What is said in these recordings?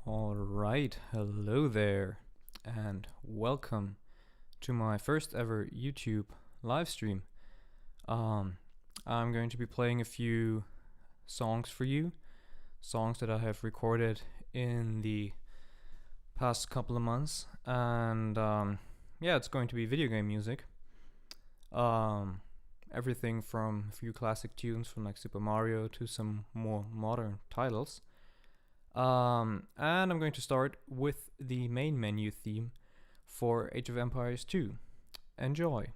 Alright, hello there, and welcome to my first ever YouTube live stream. I'm going to be playing a few songs for you, songs that I have recorded in the past couple of months, and yeah, it's going to be video game music. Everything from a few classic tunes from like Super Mario to some more modern titles. And I'm going to start with the main menu theme for Age of Empires 2. Enjoy!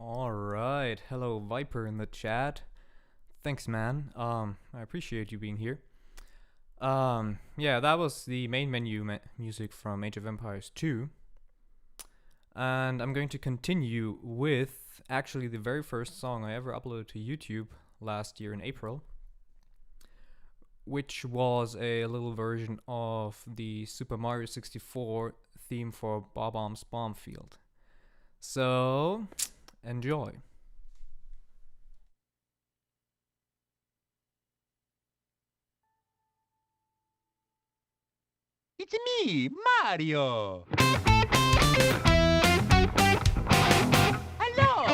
Alright, hello Viper in the chat. Thanks man, I appreciate you being here. Yeah, that was the main menu music from Age of Empires 2. And I'm going to continue with actually the very first song I ever uploaded to YouTube last year in April, which was a little version of the Super Mario 64 theme for Bob-omb's Bomb Field. So, enjoy. It's me, Mario! Hello!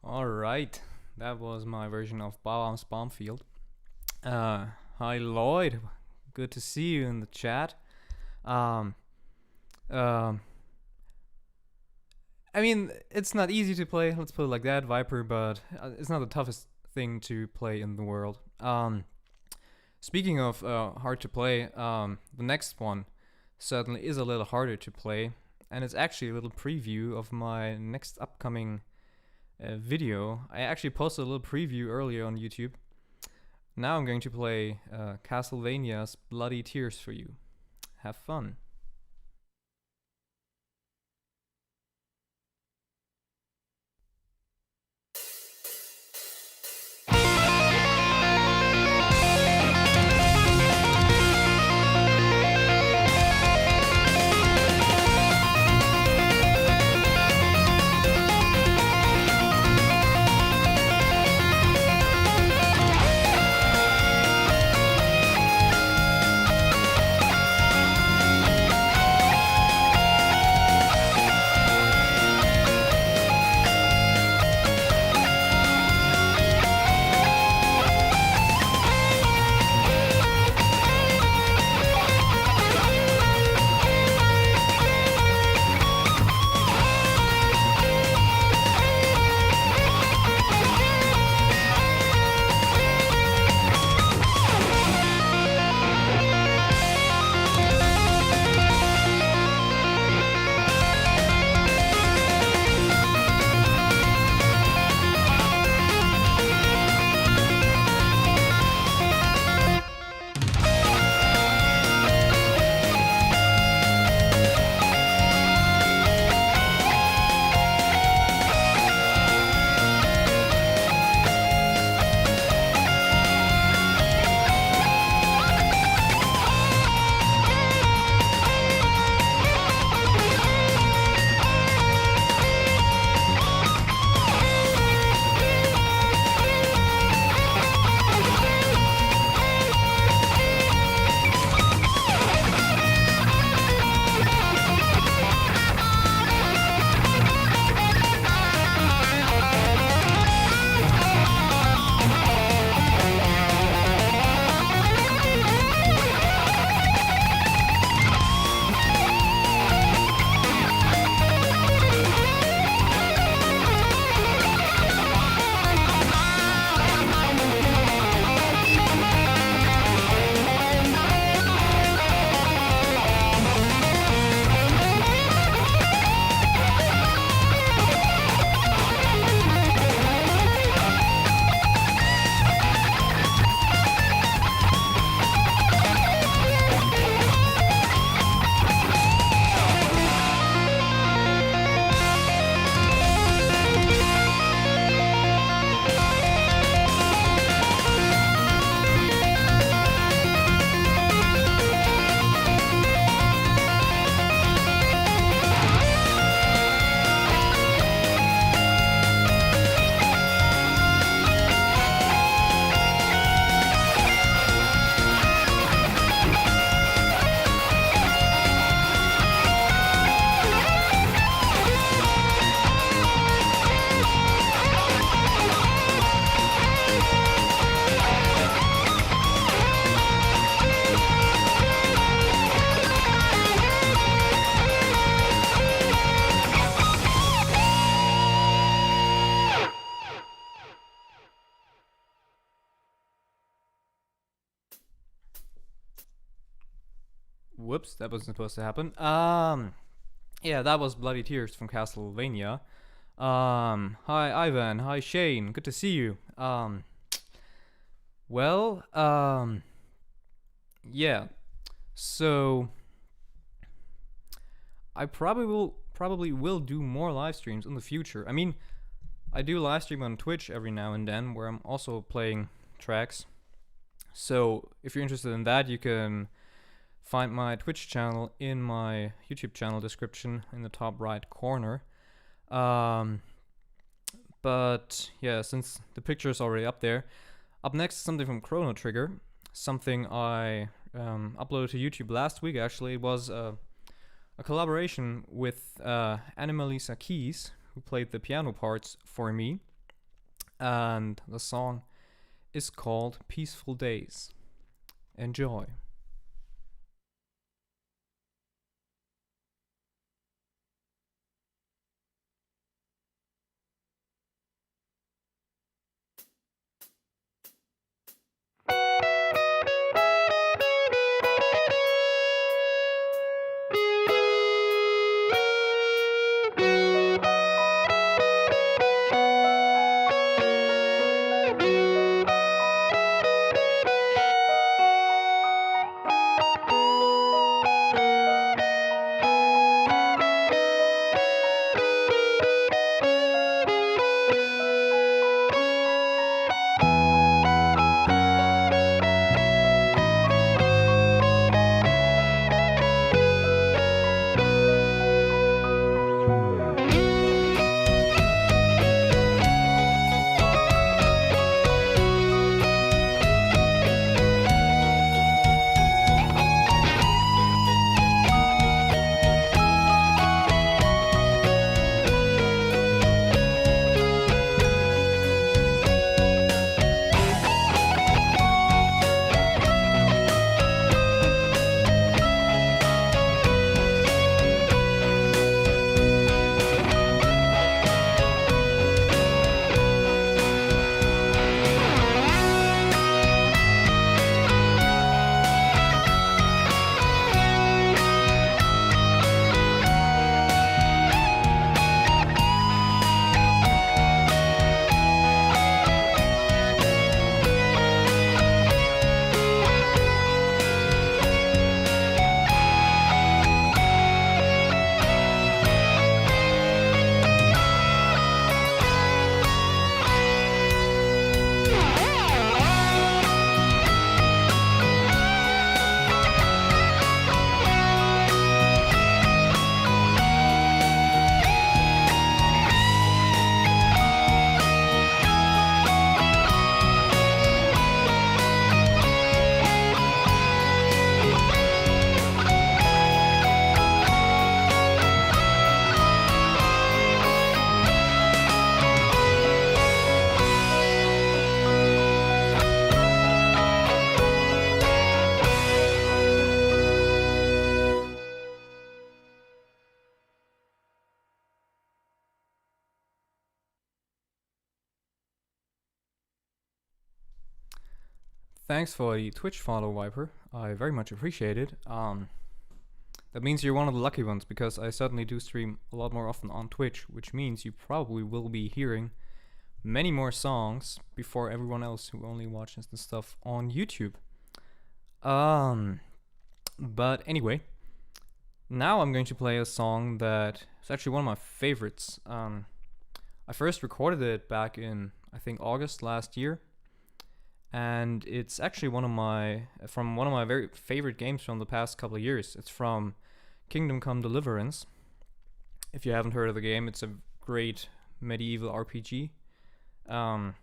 Alright, that was my version of Bawam's Bombfield. Hi Lloyd, good to see you in the chat. I mean, it's not easy to play, let's put it like that, Viper, but it's not the toughest thing to play in the world. Speaking of hard to play, the next one certainly is a little harder to play, and it's actually a little preview of my next upcoming video. I actually posted a little preview earlier on YouTube. Now I'm going to play Castlevania's Bloody Tears for you. Have fun. Whoops, that wasn't supposed to happen. Yeah, that was Bloody Tears from Castlevania. Hi Ivan, hi Shane, good to see you. Yeah. So I probably will do more live streams in the future. I mean, I do live stream on Twitch every now and then where I'm also playing tracks. So if you're interested in that, you can find my Twitch channel in my YouTube channel description in the top right corner. But yeah, since the picture is already up there, up next is something from Chrono Trigger, something I uploaded to YouTube last week. Actually, it was a collaboration with Annalisa Keys, who played the piano parts for me. And the song is called Peaceful Days. Enjoy. Thanks for the Twitch follow, Viper. I very much appreciate it. That means you're one of the lucky ones, because I certainly do stream a lot more often on Twitch, which means you probably will be hearing many more songs before everyone else who only watches the stuff on YouTube. But anyway, now I'm going to play a song that is actually one of my favorites. I first recorded it back in, I think, August last year. And it's actually one of my very favorite games from the past couple of years. It's from Kingdom Come Deliverance. If you haven't heard of the game, it's a great medieval RPG. And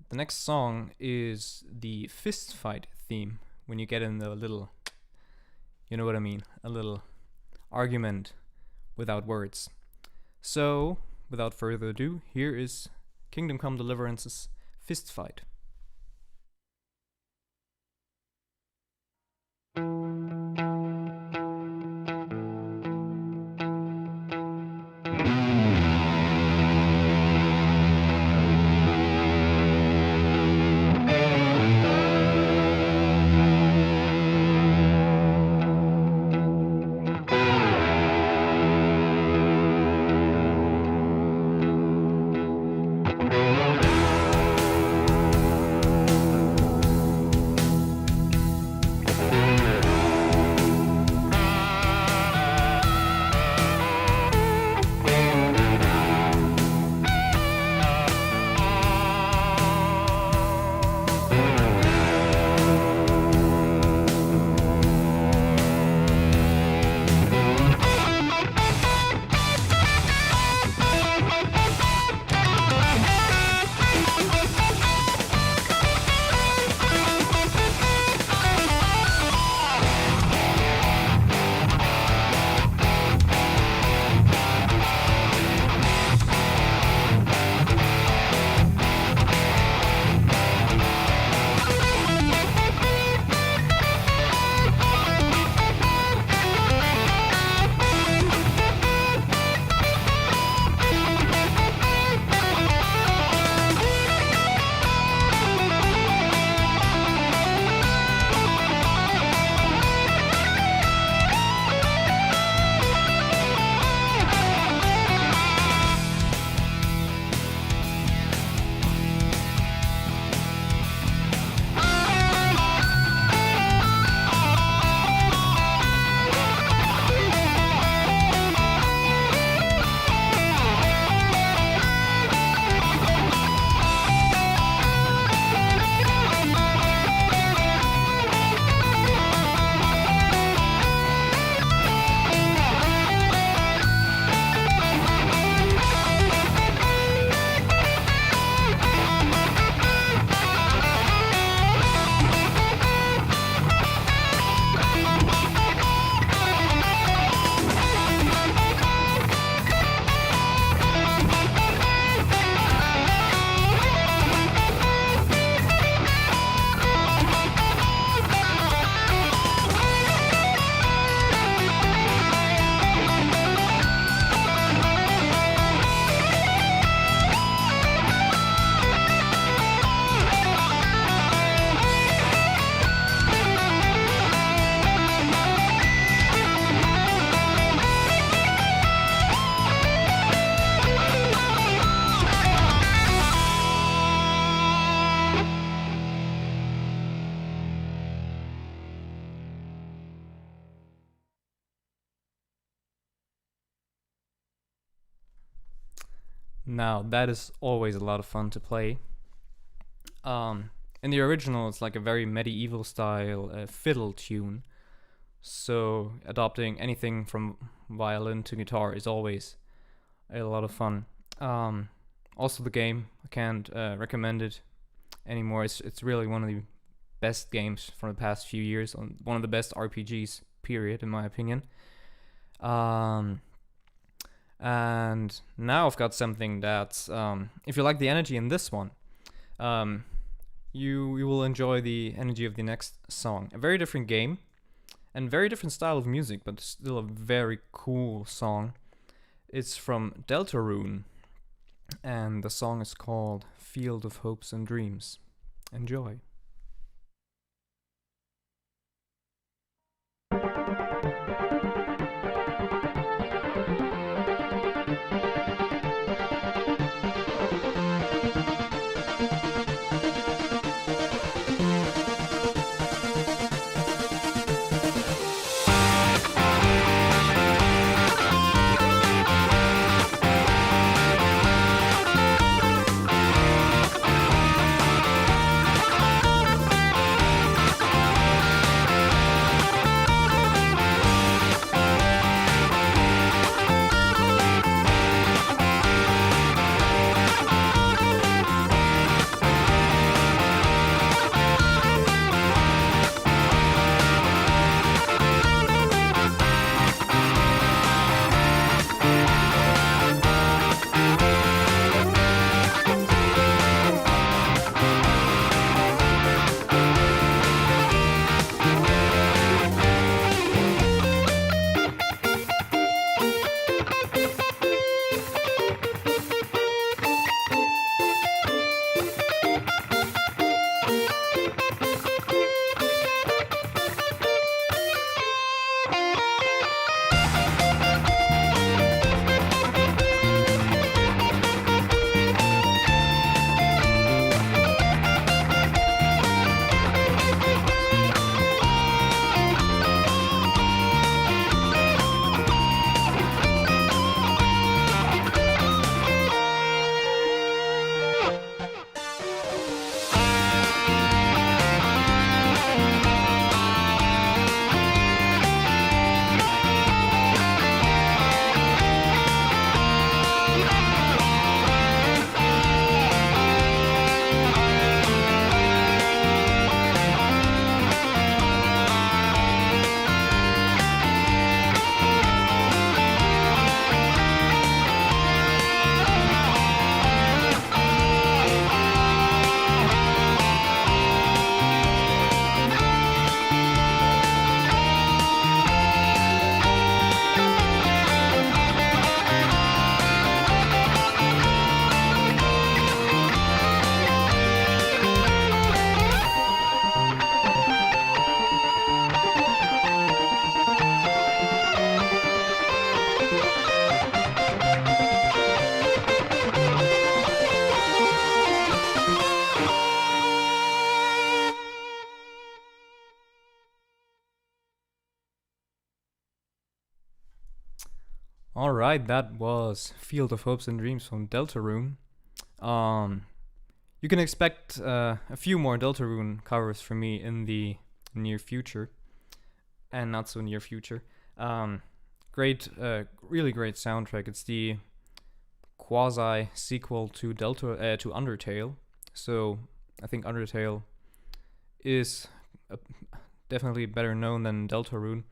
the next song is the fist fight theme, when you get in the little, you know what I mean, a little argument without words. So, without further ado, here is Kingdom Come Deliverance's Fist Fight. Now, that is always a lot of fun to play. In the original, it's like a very medieval style fiddle tune. So adopting anything from violin to guitar is always a lot of fun. Also, the game, I can't recommend it anymore. It's really one of the best games from the past few years. One of the best RPGs, period, in my opinion. And now I've got something that's, if you like the energy in this one, you will enjoy the energy of the next song. A very different game and very different style of music, but still a very cool song. It's from Deltarune, and the song is called Field of Hopes and Dreams. Enjoy. Alright, that was Field of Hopes and Dreams from Deltarune. You can expect a few more Deltarune covers from me in the near future, and not so near future. Great, really great soundtrack. It's the quasi sequel to to Undertale. So I think Undertale is definitely better known than Deltarune.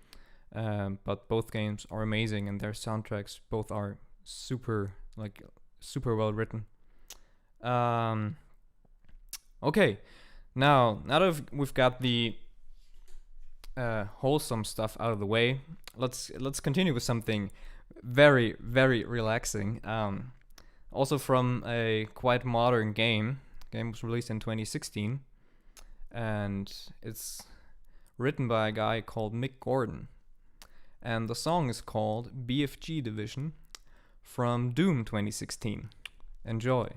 But both games are amazing, and their soundtracks both are super well written. Okay, now that we've got the wholesome stuff out of the way, let's continue with something very relaxing. Also from a quite modern game. The game was released in 2016, and it's written by a guy called Mick Gordon. And the song is called BFG Division from Doom 2016. Enjoy.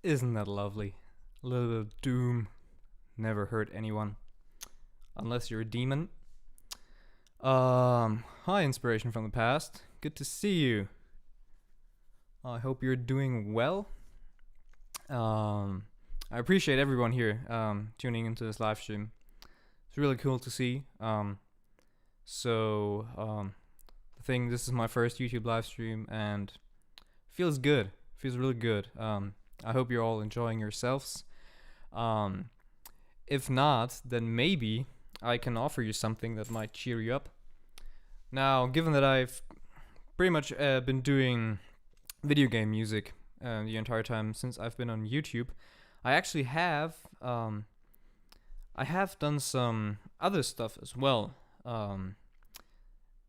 Isn't that lovely? A little bit of doom. Never hurt anyone. Unless you're a demon. Hi, inspiration from the past. Good to see you. I hope you're doing well. I appreciate everyone here tuning into this live stream. It's really cool to see. This is my first YouTube live stream and feels good. Feels really good. I hope you're all enjoying yourselves. If not, then maybe I can offer you something that might cheer you up. Now, given that I've pretty much been doing video game music the entire time since I've been on YouTube, I actually have done some other stuff as well.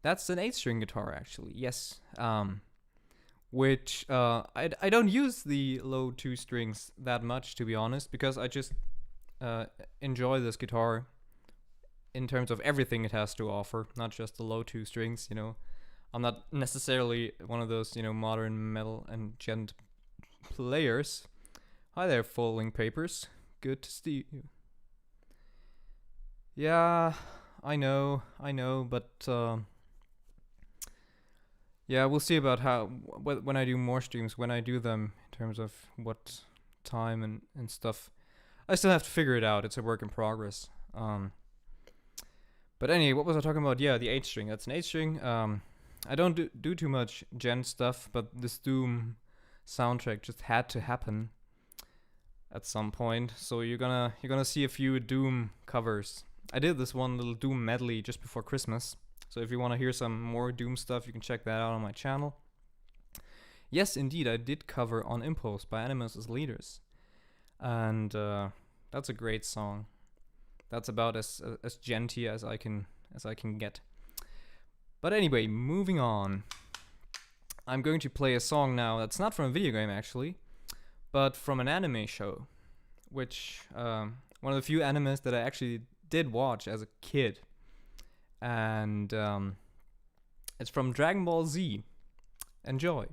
That's an 8-string guitar, actually. Yes. Which I don't use the low 2 strings that much, to be honest, because I just enjoy this guitar in terms of everything it has to offer, not just the low 2 strings. I'm not necessarily one of those modern metal and gent players. Hi there, folding papers. Good to see you. Yeah, I know, but yeah, we'll see about how when I do more streams, when I do them in terms of what time and stuff. I still have to figure it out. It's a work in progress. But anyway, what was I talking about? Yeah, the 8-string. That's an 8-string. I don't do too much gen stuff, but this Doom soundtrack just had to happen at some point. So you're gonna see a few Doom covers. I did this one little Doom medley just before Christmas. So if you want to hear some more Doom stuff, you can check that out on my channel. Yes, indeed, I did cover On Impulse by Animals as Leaders. And that's a great song. That's about as genty as I can get. But anyway, moving on. I'm going to play a song now that's not from a video game actually, but from an anime show, which one of the few animes that I actually did watch as a kid. And it's from Dragon Ball Z. Enjoy.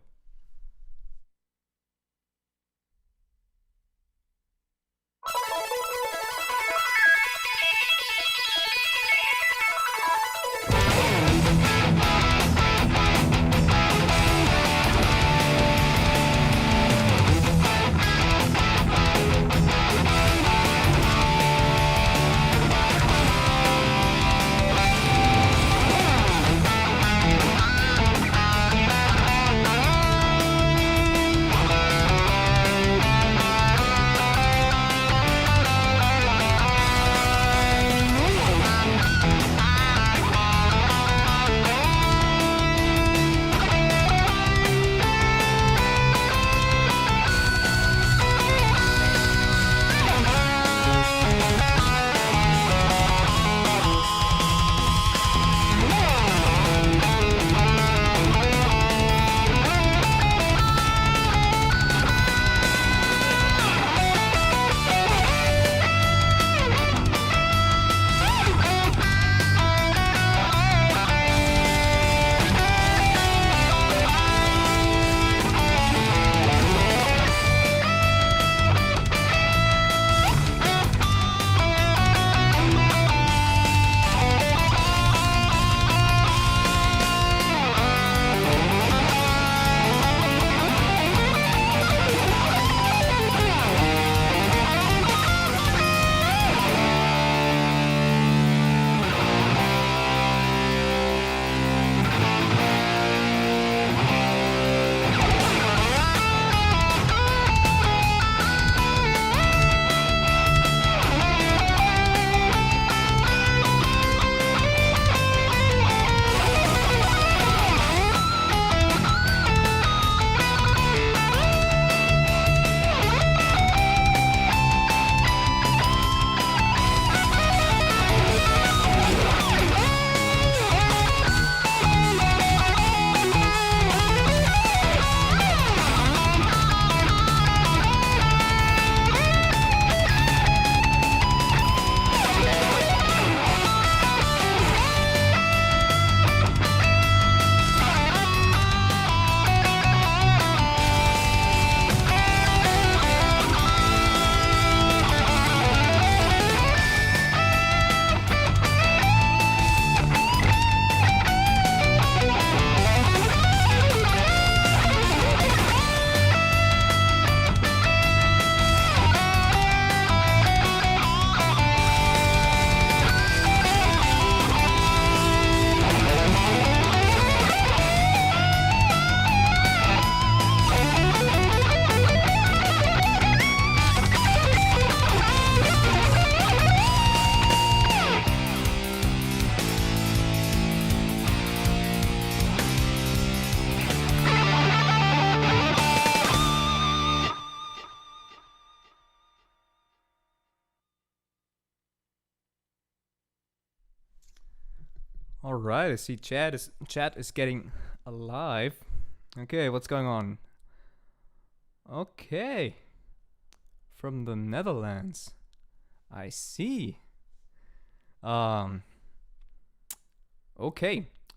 All right, I see chat is getting alive. Okay, what's going on? Okay, from the Netherlands. I see. Okay.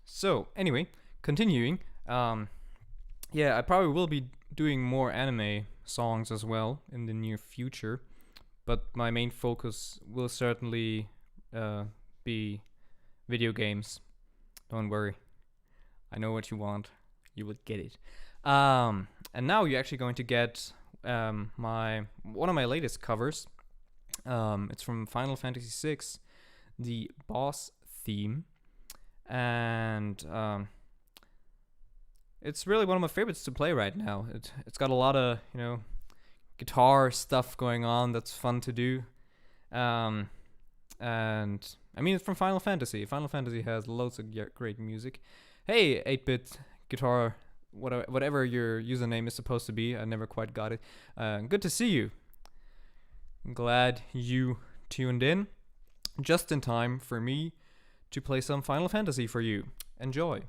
So anyway, continuing. Yeah, I probably will be doing more anime songs as well in the near future, but my main focus will certainly be video games. Don't worry. I know what you want. You will get it. And now you're actually going to get my one of my latest covers. It's from Final Fantasy VI, the boss theme, and it's really one of my favorites to play right now. It's got a lot of guitar stuff going on that's fun to do, and I mean it's from Final Fantasy. Final Fantasy has loads of great music. Hey, 8-bit guitar, whatever your username is supposed to be, I never quite got it. Good to see you. I'm glad you tuned in just in time for me to play some Final Fantasy for you. Enjoy.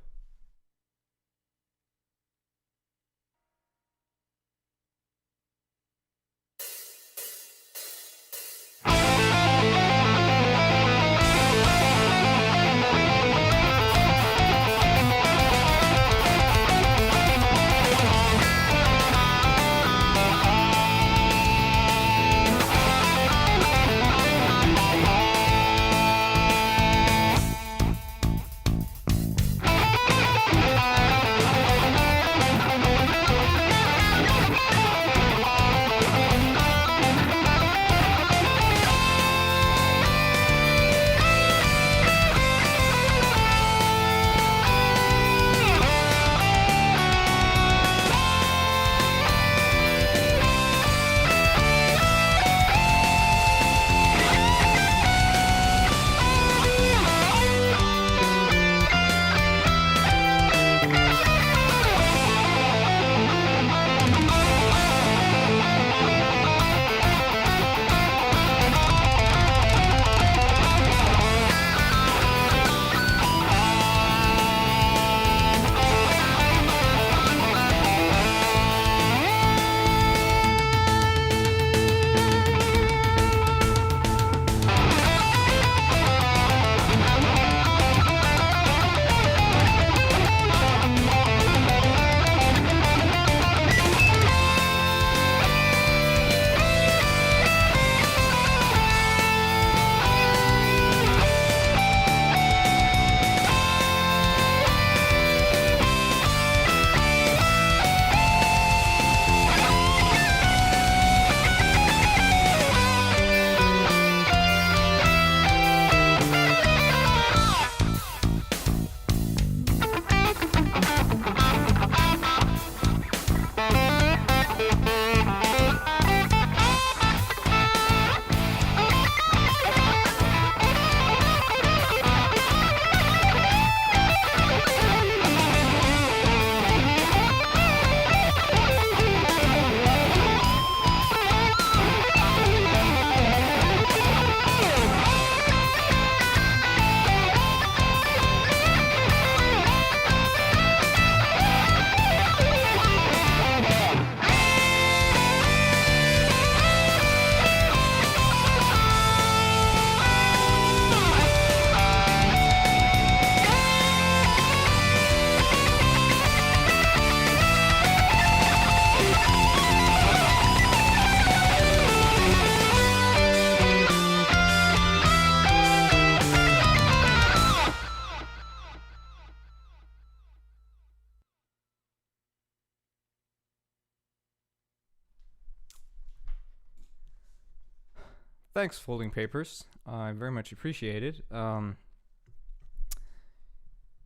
Thanks, Folding Papers. I very much appreciate it.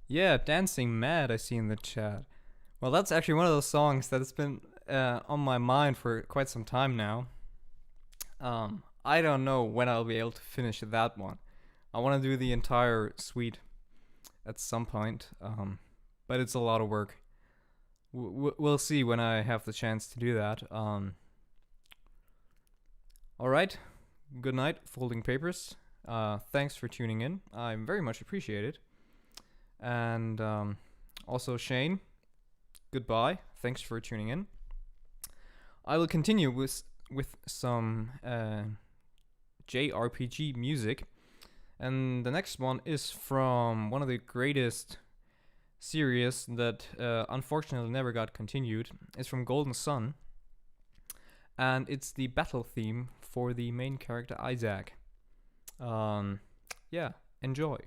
Yeah, Dancing Mad I see in the chat. Well, that's actually one of those songs that has been on my mind for quite some time now. I don't know when I'll be able to finish that one. I want to do the entire suite at some point, but it's a lot of work. We'll see when I have the chance to do that. Alright, good night, Folding Papers. Thanks for tuning in. I very much appreciate it. And also Shane, goodbye. Thanks for tuning in. I will continue with some JRPG music. And the next one is from one of the greatest series that unfortunately never got continued. It's from Golden Sun. And it's the battle theme for the main character Isaac. Yeah, enjoy.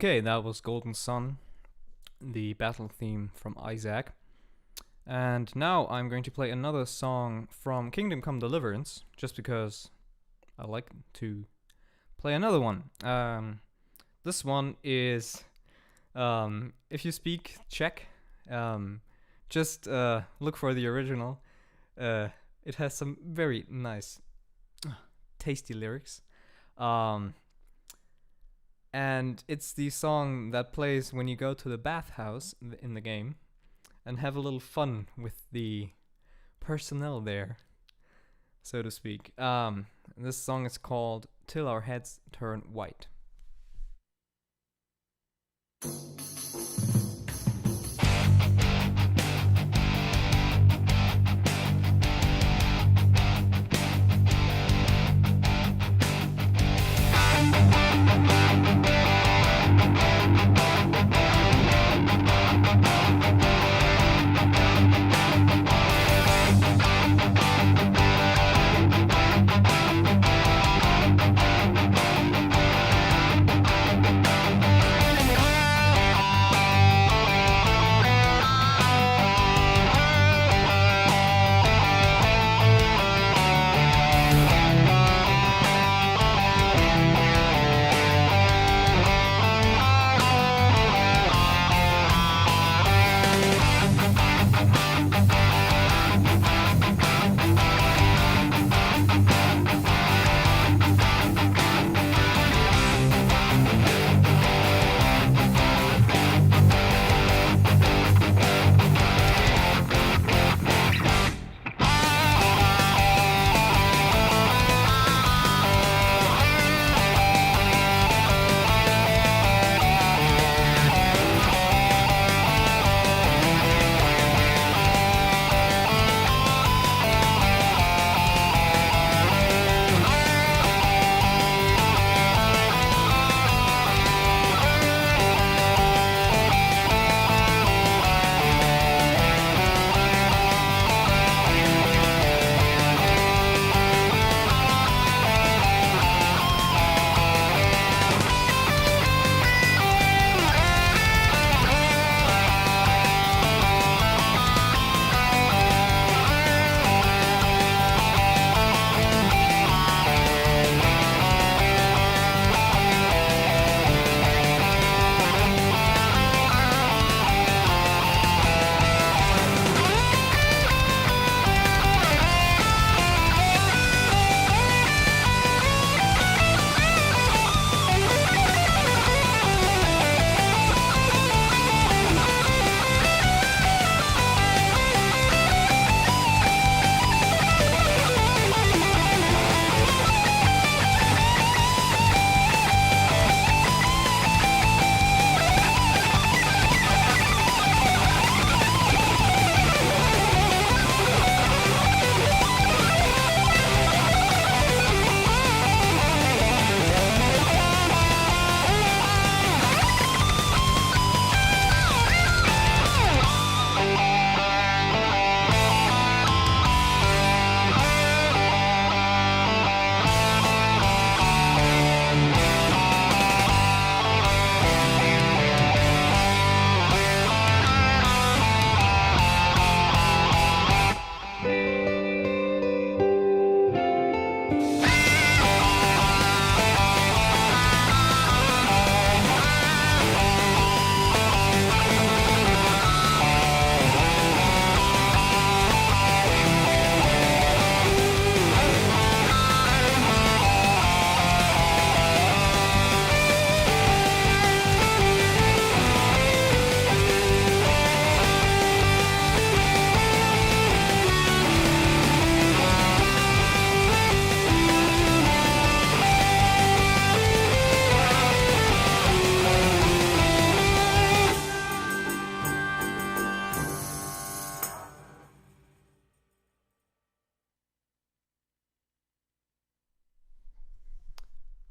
Okay, that was Golden Sun, the battle theme from Isaac. And now I'm going to play another song from Kingdom Come Deliverance, just because I like to play another one. This one is, if you speak Czech, just look for the original. It has some very nice, tasty lyrics. And it's the song that plays when you go to the bathhouse in the game and have a little fun with the personnel there, so to speak. This song is called Till Our Heads Turn White.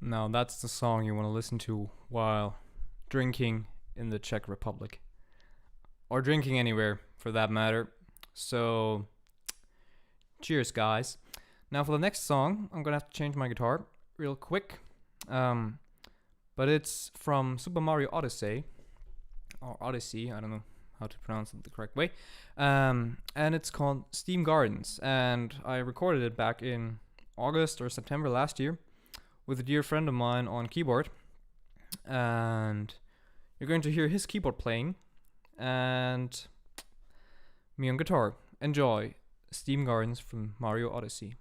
Now that's the song you want to listen to while drinking in the Czech Republic. Or drinking anywhere, for that matter. So, cheers, guys. Now for the next song, I'm gonna have to change my guitar real quick. But it's from Super Mario Odyssey. Or Odyssey, I don't know how to pronounce it the correct way. And it's called Steam Gardens. And I recorded it back in August or September last year with a dear friend of mine on keyboard. And you're going to hear his keyboard playing and me on guitar. Enjoy Steam Gardens from Mario Odyssey.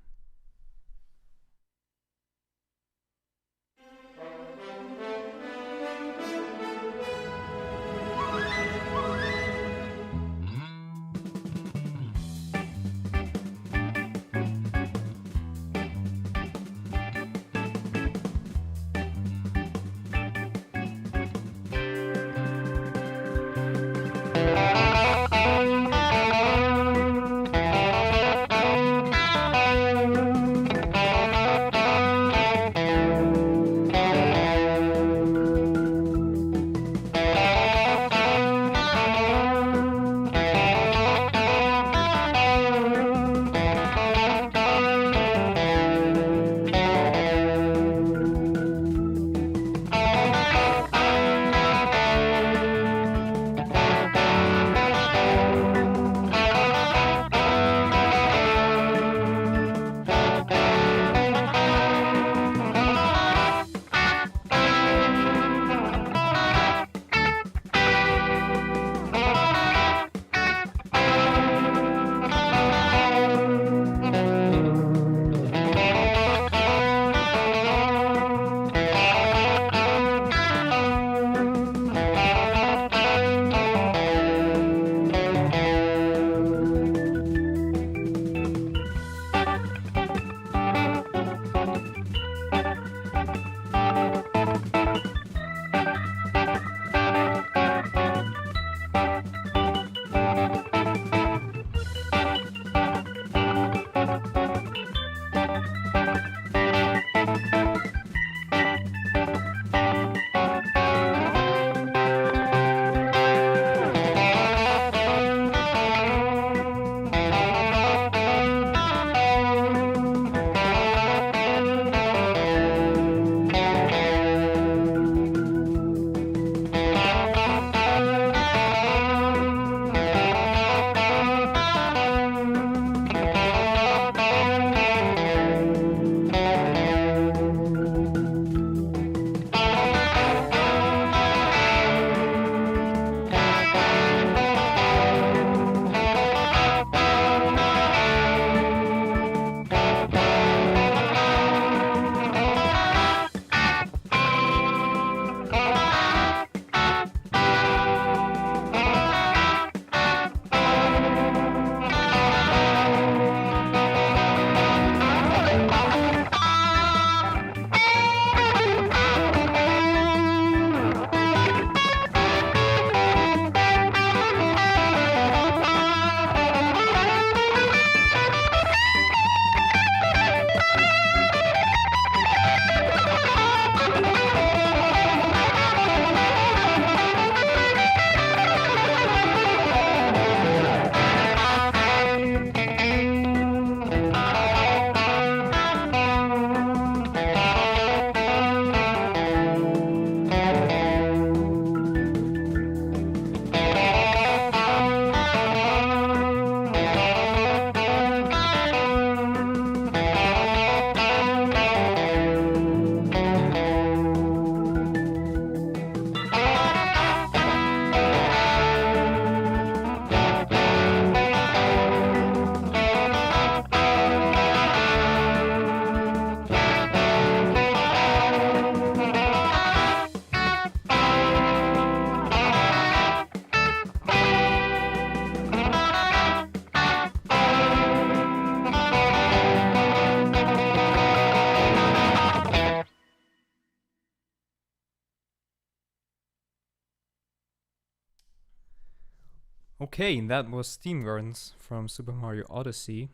Okay, that was Steam Gardens from Super Mario Odyssey.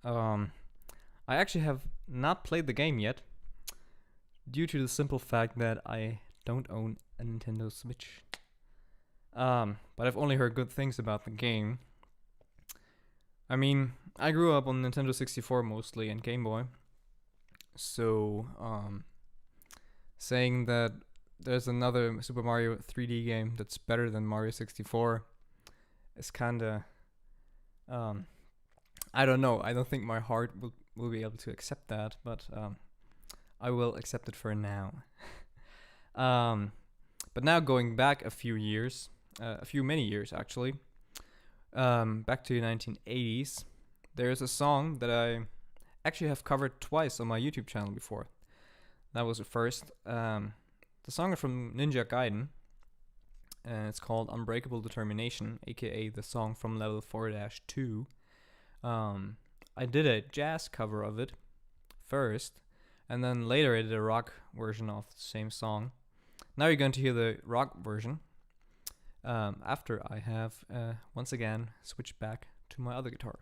I actually have not played the game yet, due to the simple fact that I don't own a Nintendo Switch. But I've only heard good things about the game. I mean, I grew up on Nintendo 64 mostly and Game Boy. So, saying that there's another Super Mario 3D game that's better than Mario 64 is kinda, I don't know. I don't think my heart will be able to accept that, but I will accept it for now. But now going back a few years, many years actually, back to the 1980s, there's a song that I actually have covered twice on my YouTube channel before. That was the first. The song is from Ninja Gaiden, and it's called Unbreakable Determination, aka the song from level 4-2. I did a jazz cover of it first, and then later I did a rock version of the same song. Now you're going to hear the rock version after I have once again switched back to my other guitar.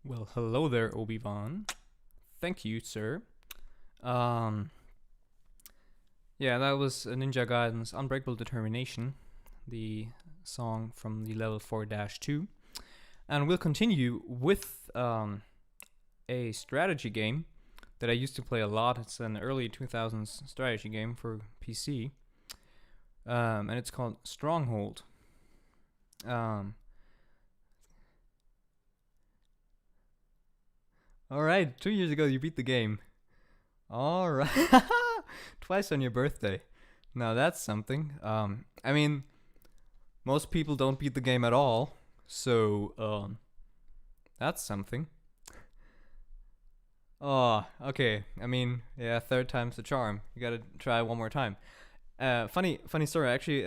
Well, hello there, Obi-Wan. Thank you, sir. Yeah, that was Ninja Gaiden's Unbreakable Determination, the song from the level 4-2. And we'll continue with a strategy game that I used to play a lot. It's an early 2000s strategy game for PC. and it's called Stronghold. Um, all right, 2 years ago you beat the game. All right, twice on your birthday. Now that's something. I mean, most people don't beat the game at all, so that's something. Oh, okay. I mean, yeah, third time's the charm. You gotta try one more time. Funny story. I actually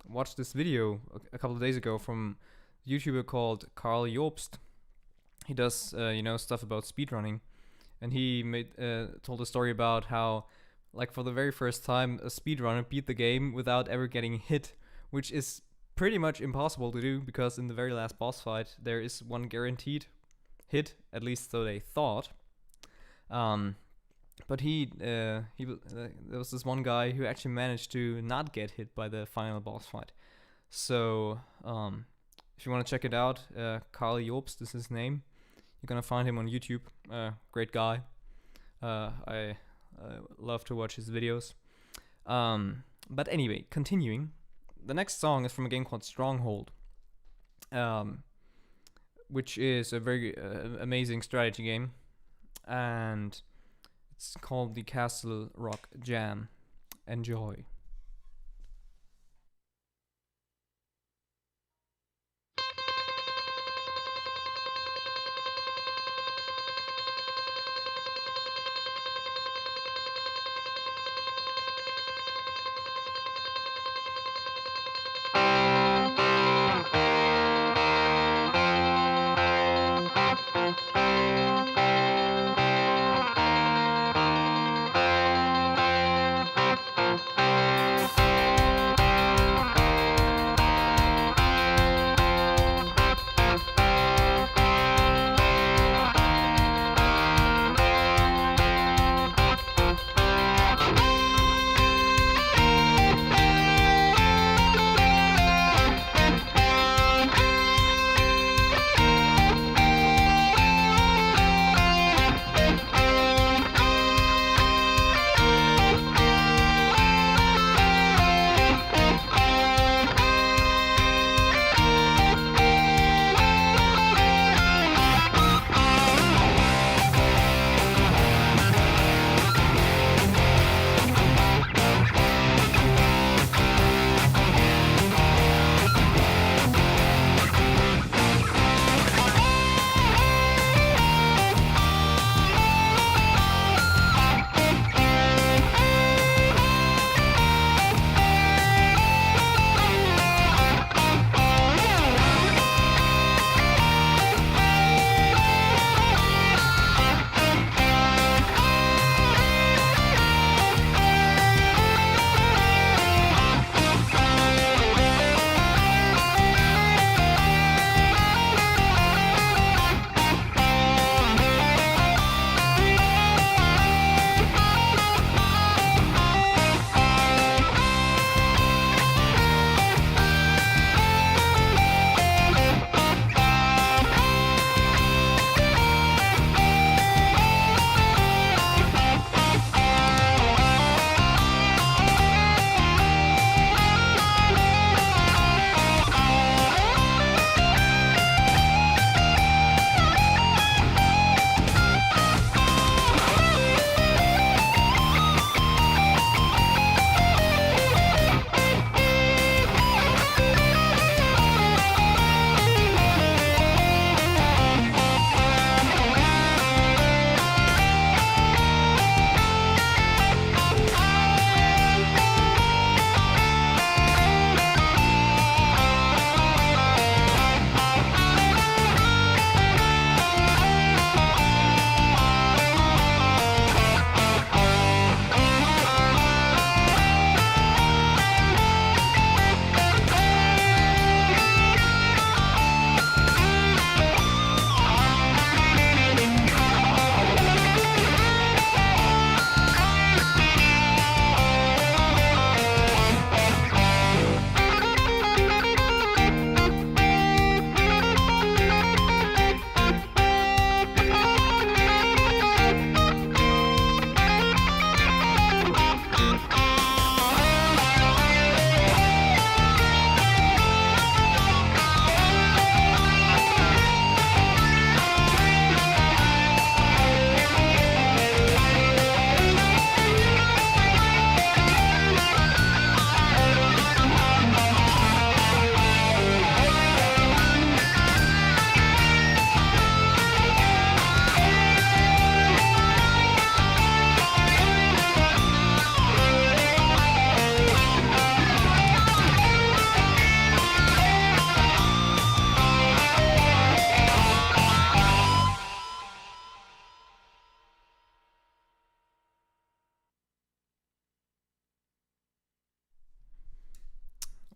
watched this video a couple of days ago from a YouTuber called Carl Jobst. He does stuff about speedrunning, and he told a story about how, like, for the very first time, a speedrunner beat the game without ever getting hit, which is pretty much impossible to do because in the very last boss fight there is one guaranteed hit, at least so they thought. But there was this one guy who actually managed to not get hit by the final boss fight. So if you want to check it out, Carl Jobst is his name. You're gonna find him on YouTube. Great guy. I love to watch his videos. But anyway, continuing. The next song is from a game called Stronghold, which is a very amazing strategy game, and it's called the Castle Rock Jam. Enjoy.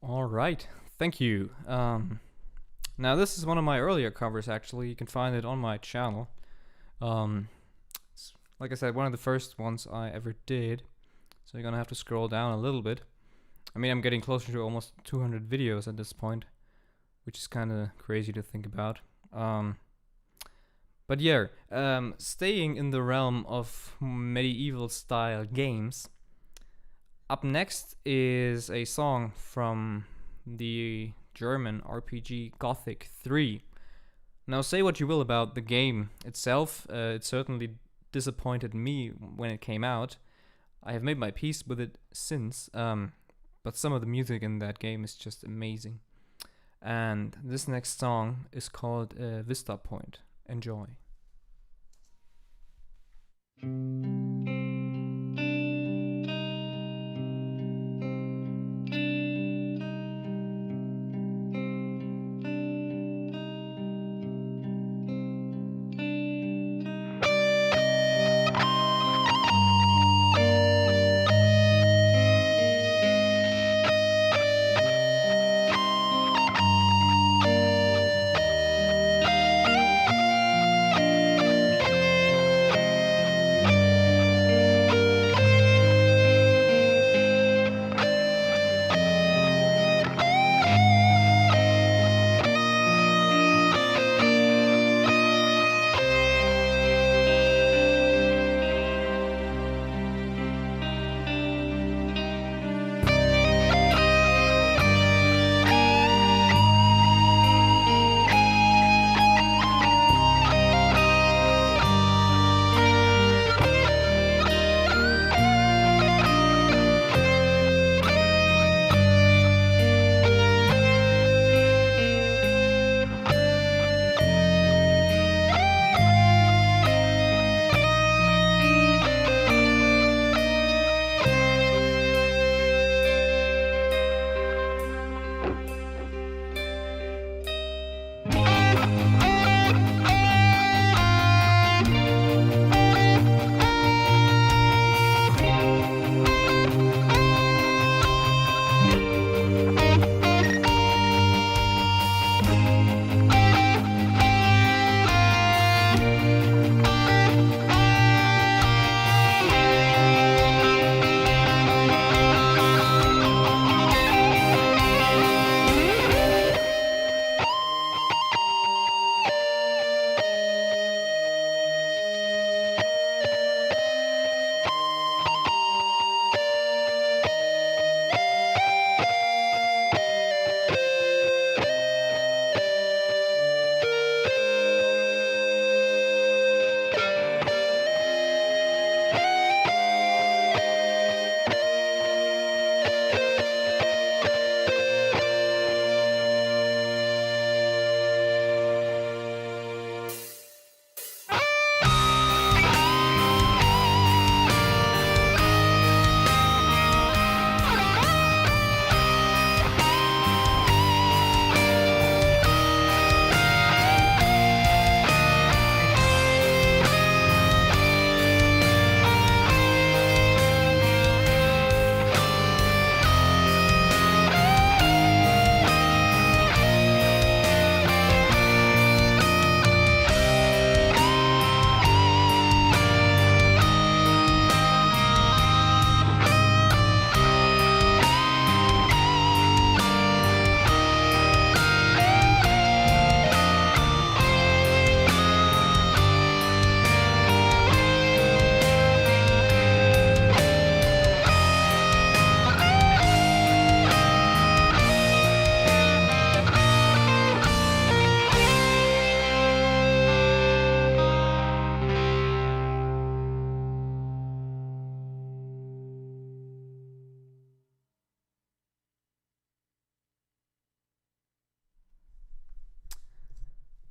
All right, thank you. Now this is one of my earlier covers. Actually, you can find it on my channel. It's, like I said, one of the first ones I ever did. So you're gonna have to scroll down a little bit. I mean, I'm getting closer to almost 200 videos at this point, which is kind of crazy to think about. But yeah, staying in the realm of medieval style games, up next is a song from the German RPG Gothic 3. Now, say what you will about the game itself, it certainly disappointed me when it came out. I have made my peace with it since, but some of the music in that game is just amazing. And this next song is called Vista Point. Enjoy.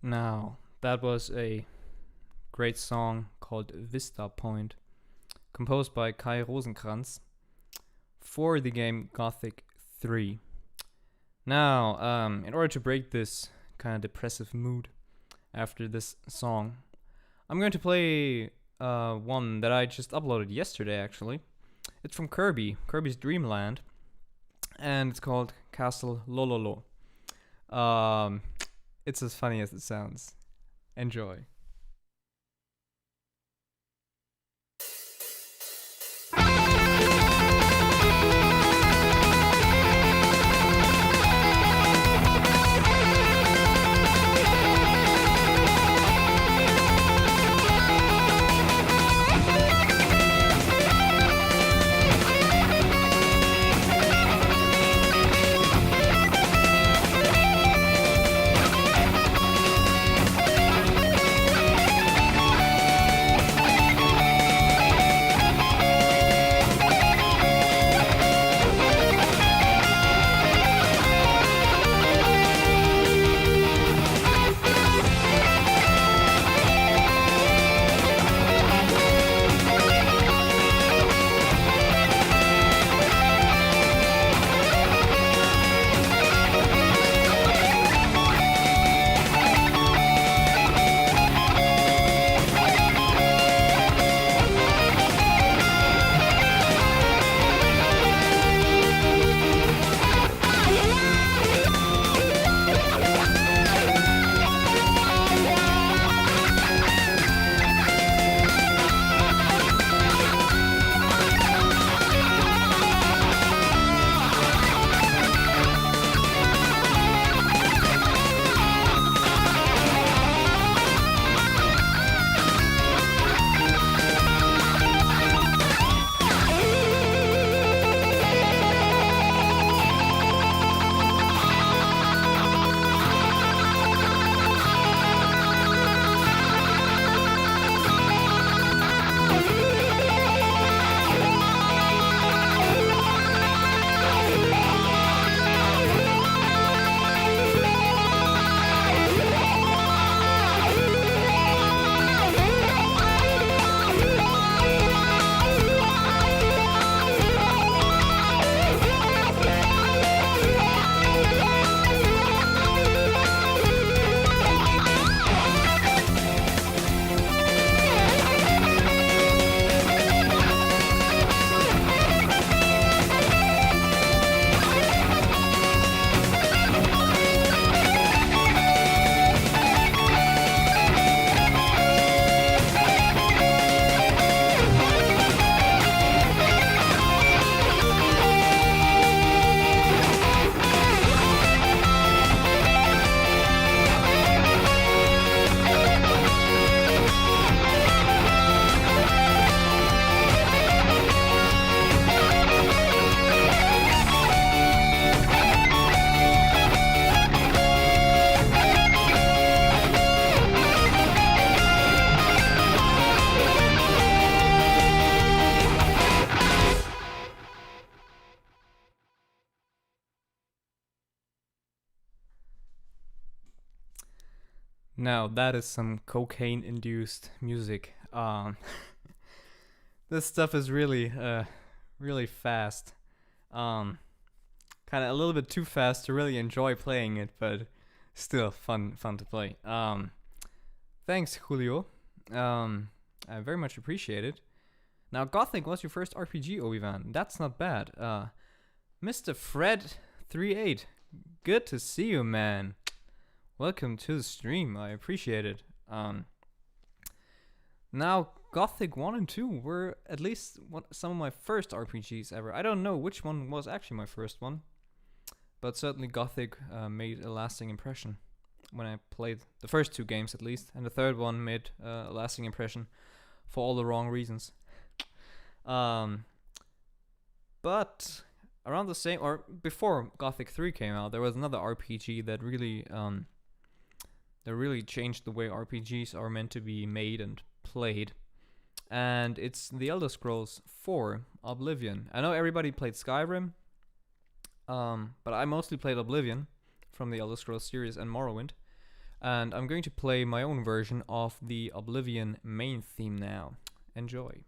Now, that was a great song called Vista Point, composed by Kai Rosenkrantz for the game Gothic 3. Now, in order to break this kind of depressive mood after this song, I'm going to play one that I just uploaded yesterday, actually. It's from Kirby's Dream Land, and it's called Castle Lololo. It's as funny as it sounds. Enjoy. Now that is some cocaine-induced music. This stuff is really, really fast. Kind of a little bit too fast to really enjoy playing it, but still fun to play. Thanks, Julio. I very much appreciate it. Now, Gothic was your first RPG, Obi-Wan. That's not bad. Mr. Fred38, good to see you, man. Welcome to the stream. I appreciate it. Now, Gothic 1 and 2 were at least some of my first RPGs ever. I don't know which one was actually my first one, but certainly Gothic made a lasting impression when I played the first two games at least, and the third one made a lasting impression for all the wrong reasons. But around the same, or before Gothic 3 came out, there was another RPG that really changed the way RPGs are meant to be made and played, and it's The Elder Scrolls 4 Oblivion. I know everybody played Skyrim, but I mostly played Oblivion from the Elder Scrolls series and Morrowind, and I'm going to play my own version of the Oblivion main theme now. Enjoy.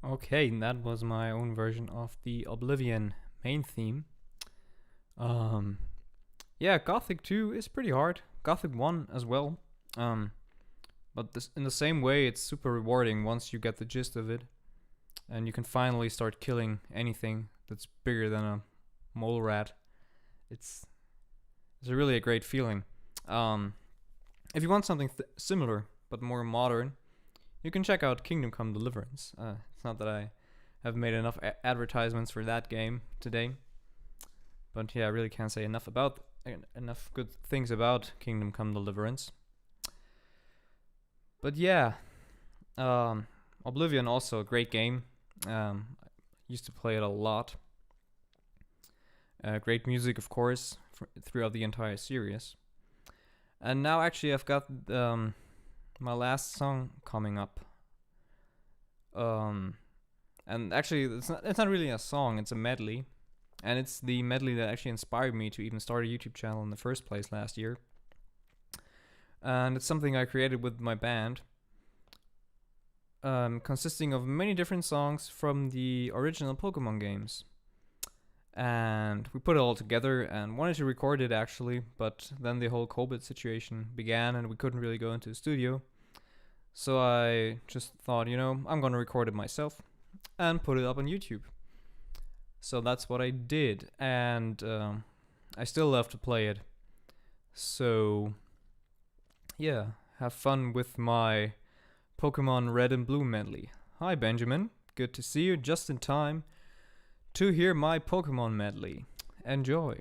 Okay, and that was my own version of the Oblivion main theme. Um, yeah, Gothic 2 is pretty hard. Gothic 1 as well. But in the same way, it's super rewarding once you get the gist of it. And you can finally start killing anything that's bigger than a mole rat. It's really a great feeling. If you want something similar but more modern, you can check out Kingdom Come Deliverance. It's not that I have made enough advertisements for that game today, but yeah, I really can't say enough good things about Kingdom Come Deliverance. But yeah, Oblivion also a great game. I used to play it a lot. Great music, of course, throughout the entire series. And now actually I've got my last song coming up. And actually it's not really a song, it's a medley. And it's the medley that actually inspired me to even start a YouTube channel in the first place last year. And it's something I created with my band, consisting of many different songs from the original Pokemon games. And we put it all together and wanted to record it actually, but then the whole COVID situation began and we couldn't really go into the studio. So I just thought, I'm gonna record it myself and put it up on YouTube. So that's what I did, and I still love to play it. So yeah, have fun with my Pokemon Red and Blue medley. Hi Benjamin, good to see you just in time to hear my Pokemon medley. Enjoy.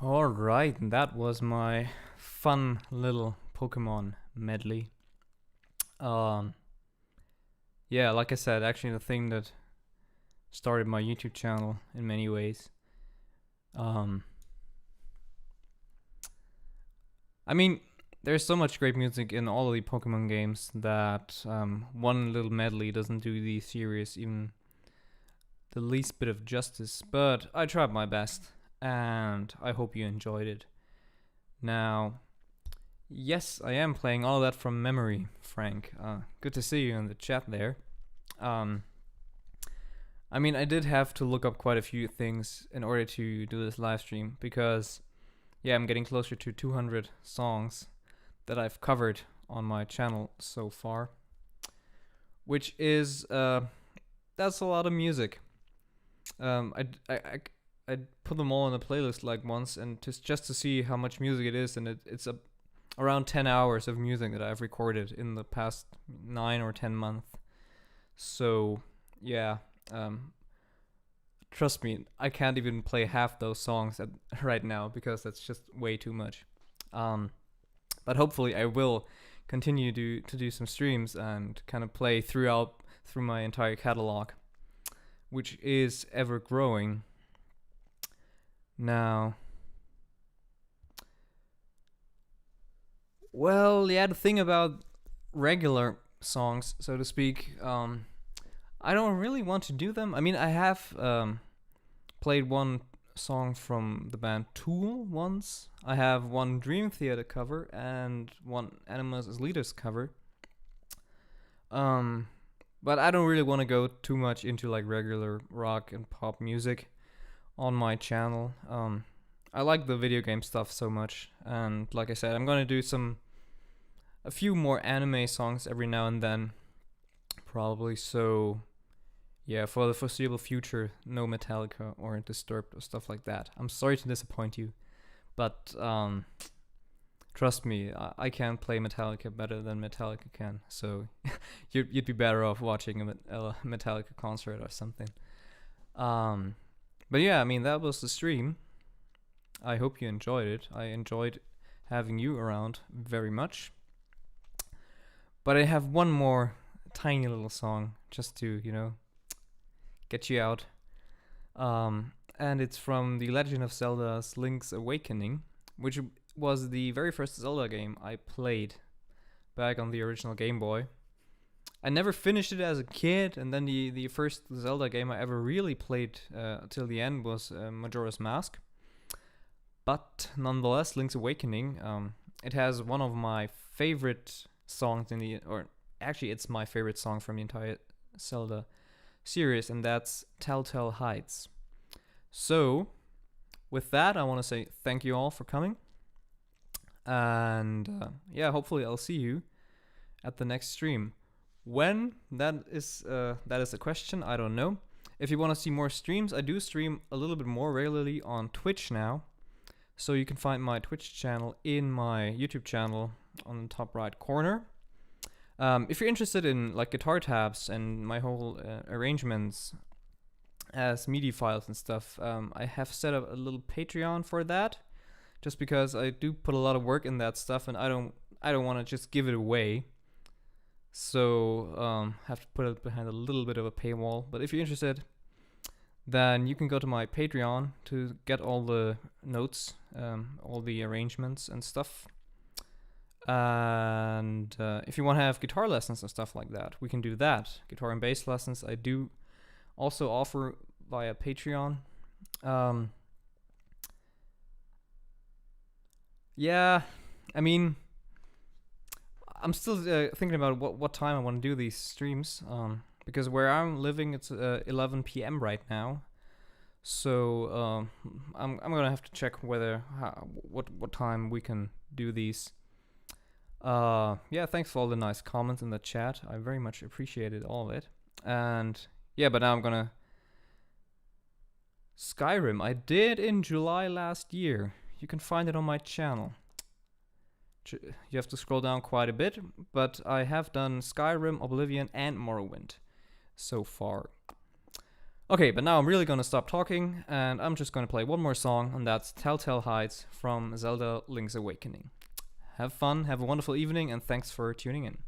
Alright, and that was my fun little Pokemon medley. Yeah, like I said, actually the thing that started my YouTube channel in many ways. I mean, there's so much great music in all of the Pokemon games that one little medley doesn't do the series even the least bit of justice, but I tried my best, and I hope you enjoyed it. Now, yes, I am playing all of that from memory, Frank. Good to see you in the chat there. I mean, I did have to look up quite a few things in order to do this live stream because, yeah, I'm getting closer to 200 songs that I've covered on my channel so far, which is that's a lot of music. I put them all in a playlist like once, and just to see how much music it is, and it's around 10 hours of music that I've recorded in the past 9 or 10 months. So yeah, trust me, I can't even play half those songs right now because that's just way too much. But hopefully I will continue to do some streams and kind of play through my entire catalog, which is ever growing. Now, well, yeah, the thing about regular songs, so to speak, I don't really want to do them. I mean, I have played one song from the band Tool once. I have one Dream Theater cover and one Animals as Leaders cover. But I don't really want to go too much into like regular rock and pop music on my channel. I like the video game stuff so much, and like I said, I'm gonna do a few more anime songs every now and then, probably. So yeah, for the foreseeable future, no Metallica or Disturbed or stuff like that. I'm sorry to disappoint you, but trust me, I can play Metallica better than Metallica can. So you'd be better off watching a Metallica concert or something. But yeah, I mean, that was the stream. I hope you enjoyed it. I enjoyed having you around very much. But I have one more tiny little song just to, get you out. And it's from The Legend of Zelda's Link's Awakening, which was the very first Zelda game I played back on the original Game Boy. I never finished it as a kid, and then the first Zelda game I ever really played till the end was Majora's Mask. But nonetheless, Link's Awakening, it has one of my favorite songs actually it's my favorite song from the entire Zelda series, and that's Telltale Heights. So, with that, I want to say thank you all for coming. And yeah, hopefully I'll see you at the next stream. When that is a question, I don't know. If you want to see more streams, I do stream a little bit more regularly on Twitch now. So you can find my Twitch channel in my YouTube channel on the top right corner. If you're interested in like guitar tabs and my whole arrangements as MIDI files and stuff, I have set up a little Patreon for that, just because I do put a lot of work in that stuff, and I don't want to just give it away. So have to put it behind a little bit of a paywall. But if you're interested, then you can go to my Patreon to get all the notes, all the arrangements and stuff. And if you want to have guitar lessons and stuff like that, we can do that. Guitar and bass lessons I do also offer via Patreon. Yeah, I mean, I'm still thinking about what time I want to do these streams, because where I'm living, it's 11 p.m. right now. So I'm gonna have to check what time we can do these. Yeah, thanks for all the nice comments in the chat. I very much appreciated all of it. And yeah, but now I'm gonna Skyrim. I did in July last year. You can find it on my channel. You have to scroll down quite a bit, but I have done Skyrim, Oblivion, and Morrowind so far. Okay, but now I'm really gonna stop talking, and I'm just gonna play one more song, and that's Telltale Heights from Zelda Link's Awakening. Have fun, have a wonderful evening, and thanks for tuning in.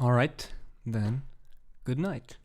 Alright, then, good night.